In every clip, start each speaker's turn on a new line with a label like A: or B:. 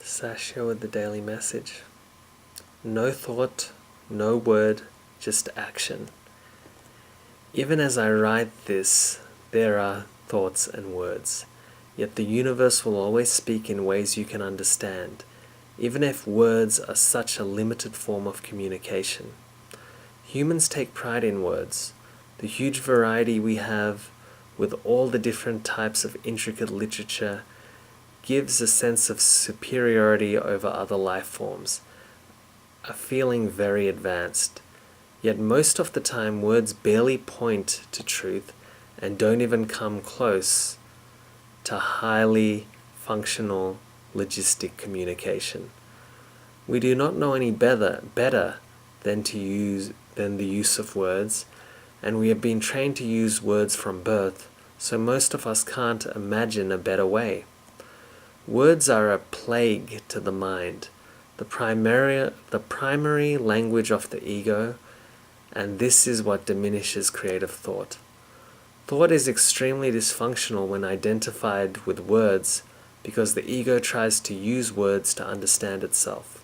A: Sash here with the daily message. No thought, no word, just action. Even as I write this, there are thoughts and words. Yet the universe will always speak in ways you can understand, even if words are such a limited form of communication. Humans take pride in words. The huge variety we have, with all the different types of intricate literature, gives a sense of superiority over other life forms, a feeling very advanced. Yet most of the time words barely point to truth and don't even come close to highly functional logistic communication. We do not know any better than the use of words, and we have been trained to use words from birth, so most of us can't imagine a better way. Words are a plague to the mind, the primary language of the ego, and this is what diminishes creative thought. Thought is extremely dysfunctional when identified with words because the ego tries to use words to understand itself.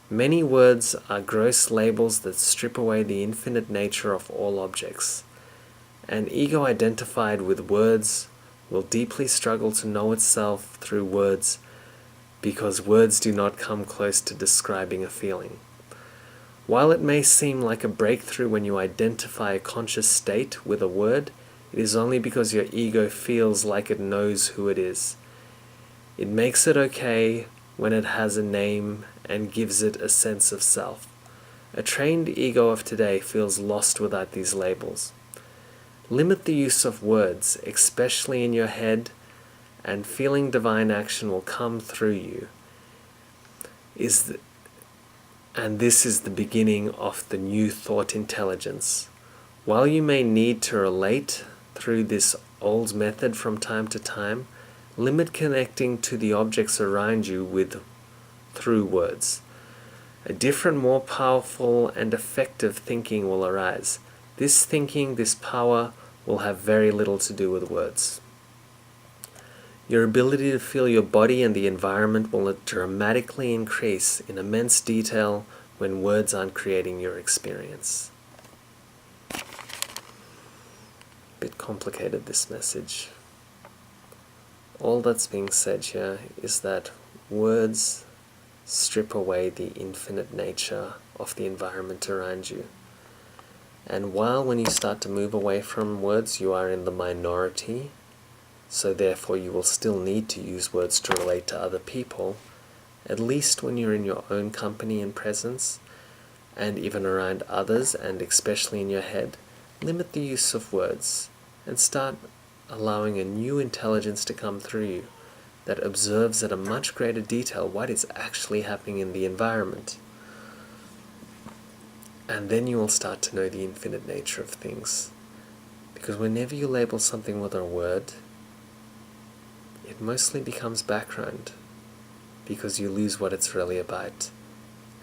A: Many words are gross labels that strip away the infinite nature of all objects. An ego identified with words will deeply struggle to know itself through words because words do not come close to describing a feeling. While it may seem like a breakthrough when you identify a conscious state with a word, it is only because your ego feels like it knows who it is. It makes it okay when it has a name and gives it a sense of self. A trained ego of today feels lost without these labels. Limit the use of words, especially in your head, and feeling divine action will come through you. And this is the beginning of the new thought intelligence. While you may need to relate through this old method from time to time, limit connecting to the objects around you through words. A different, more powerful and effective thinking will arise. This thinking, this power, will have very little to do with words. Your ability to feel your body and the environment will dramatically increase in immense detail when words aren't creating your experience. Bit complicated, this message. All that's being said here is that words strip away the infinite nature of the environment around you. And while when you start to move away from words, you are in the minority, so therefore you will still need to use words to relate to other people, at least when you're in your own company and presence, and even around others, and especially in your head, limit the use of words and start allowing a new intelligence to come through you that observes at a much greater detail what is actually happening in the environment. And then you will start to know the infinite nature of things. Because whenever you label something with a word, it mostly becomes background, because you lose what it's really about,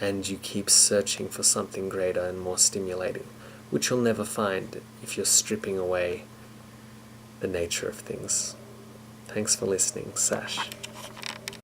A: and you keep searching for something greater and more stimulating, which you'll never find if you're stripping away the nature of things. Thanks for listening, Sash.